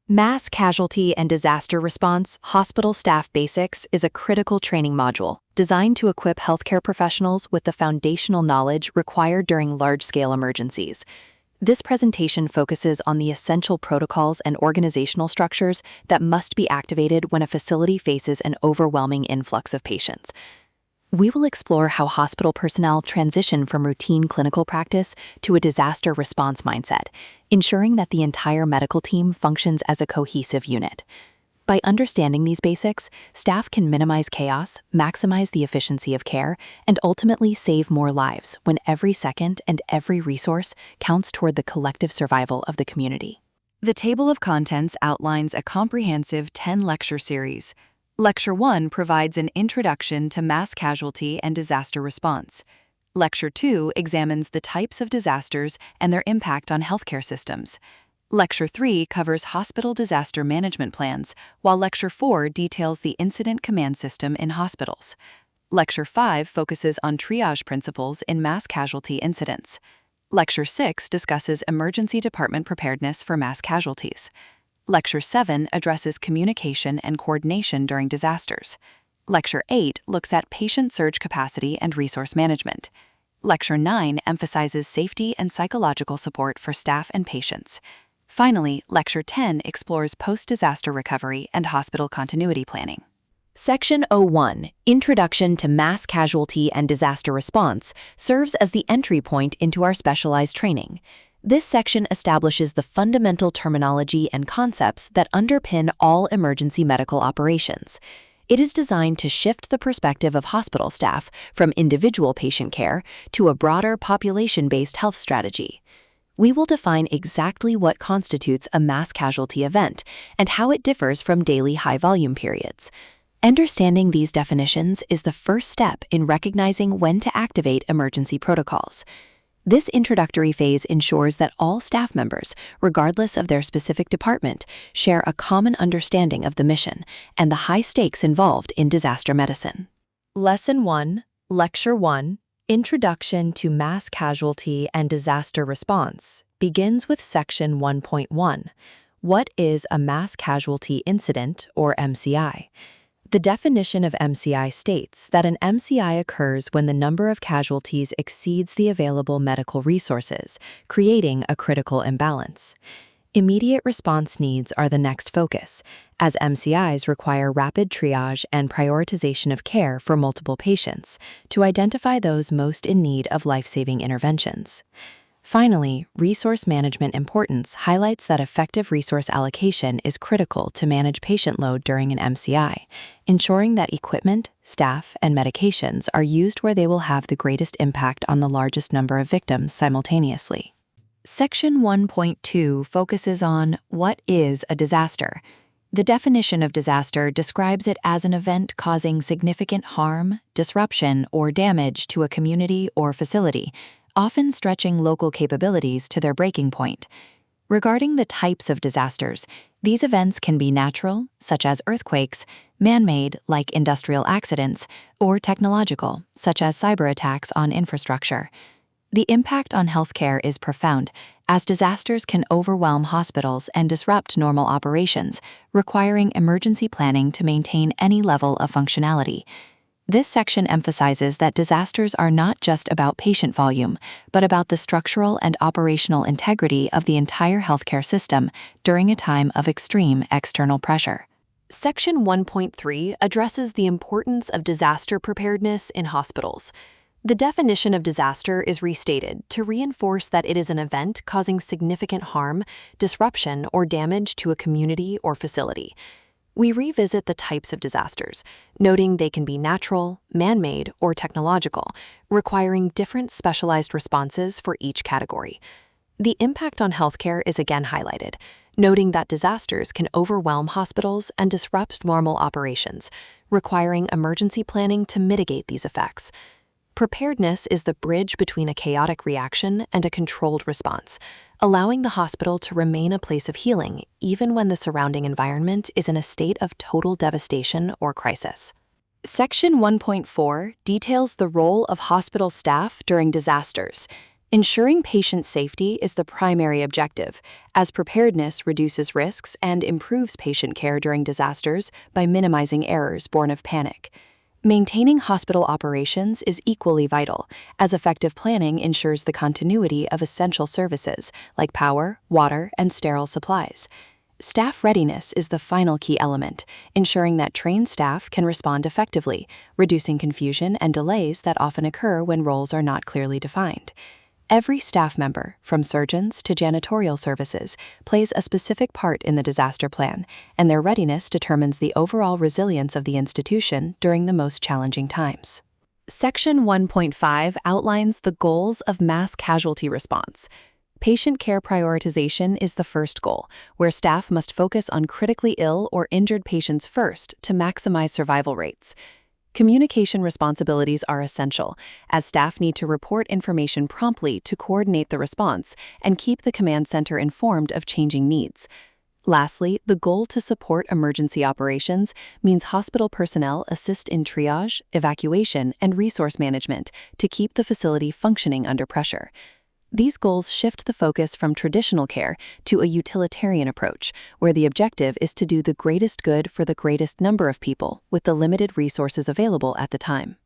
Mass Casualty and Disaster Response Hospital Staff Basics is a critical training module designed to equip healthcare professionals with the foundational knowledge required during large-scale emergencies. This presentation focuses on the essential protocols and organizational structures that must be activated when a facility faces an overwhelming influx of patients. We will explore how hospital personnel transition from routine clinical practice to a disaster response mindset, ensuring that the entire medical team functions as a cohesive unit. By understanding these basics, staff can minimize chaos, maximize the efficiency of care, and ultimately save more lives when every second and every resource counts toward the collective survival of the community. The table of contents outlines a comprehensive 10-lecture series. Lecture 1 provides an introduction to mass casualty and disaster response. Lecture 2 examines the types of disasters and their impact on healthcare systems. Lecture 3 covers hospital disaster management plans, while Lecture 4 details the incident command system in hospitals. Lecture 5 focuses on triage principles in mass casualty incidents. Lecture 6 discusses emergency department preparedness for mass casualties. Lecture 7 addresses communication and coordination during disasters. Lecture 8 looks at patient surge capacity and resource management. Lecture 9 emphasizes safety and psychological support for staff and patients. Finally, Lecture 10 explores post-disaster recovery and hospital continuity planning. Section 01, Introduction to Mass Casualty and Disaster Response, serves as the entry point into our specialized training. This section establishes the fundamental terminology and concepts that underpin all emergency medical operations. It is designed to shift the perspective of hospital staff from individual patient care to a broader population-based health strategy. We will define exactly what constitutes a mass casualty event and how it differs from daily high-volume periods. Understanding these definitions is the first step in recognizing when to activate emergency protocols. This introductory phase ensures that all staff members, regardless of their specific department, share a common understanding of the mission and the high stakes involved in disaster medicine. Lesson 1, Lecture 1, Introduction to Mass Casualty and Disaster Response, begins with Section 1.1, What is a Mass Casualty Incident, or MCI? The definition of MCI states that an MCI occurs when the number of casualties exceeds the available medical resources, creating a critical imbalance. Immediate response needs are the next focus, as MCIs require rapid triage and prioritization of care for multiple patients to identify those most in need of life-saving interventions. Finally, resource management importance highlights that effective resource allocation is critical to manage patient load during an MCI, ensuring that equipment, staff, and medications are used where they will have the greatest impact on the largest number of victims simultaneously. Section 1.2 focuses on what is a disaster. The definition of disaster describes it as an event causing significant harm, disruption, or damage to a community or facility, often stretching local capabilities to their breaking point. Regarding the types of disasters, these events can be natural, such as earthquakes, man-made, like industrial accidents, or technological, such as cyber attacks on infrastructure. The impact on healthcare is profound, as disasters can overwhelm hospitals and disrupt normal operations, requiring emergency planning to maintain any level of functionality. This section emphasizes that disasters are not just about patient volume, but about the structural and operational integrity of the entire healthcare system during a time of extreme external pressure. Section 1.3 addresses the importance of disaster preparedness in hospitals. The definition of disaster is restated to reinforce that it is an event causing significant harm, disruption, or damage to a community or facility. We revisit the types of disasters, noting they can be natural, man-made, or technological, requiring different specialized responses for each category. The impact on healthcare is again highlighted, noting that disasters can overwhelm hospitals and disrupt normal operations, requiring emergency planning to mitigate these effects. Preparedness is the bridge between a chaotic reaction and a controlled response, allowing the hospital to remain a place of healing even when the surrounding environment is in a state of total devastation or crisis. Section 1.4 details the role of hospital staff during disasters. Ensuring patient safety is the primary objective, as preparedness reduces risks and improves patient care during disasters by minimizing errors born of panic. Maintaining hospital operations is equally vital, as effective planning ensures the continuity of essential services like power, water, and sterile supplies. Staff readiness is the final key element, ensuring that trained staff can respond effectively, reducing confusion and delays that often occur when roles are not clearly defined. Every staff member, from surgeons to janitorial services, plays a specific part in the disaster plan, and their readiness determines the overall resilience of the institution during the most challenging times. Section 1.5 outlines the goals of mass casualty response. Patient care prioritization is the first goal, where staff must focus on critically ill or injured patients first to maximize survival rates. Communication responsibilities are essential, as staff need to report information promptly to coordinate the response and keep the command center informed of changing needs. Lastly, the goal to support emergency operations means hospital personnel assist in triage, evacuation, and resource management to keep the facility functioning under pressure. These goals shift the focus from traditional care to a utilitarian approach, where the objective is to do the greatest good for the greatest number of people with the limited resources available at the time.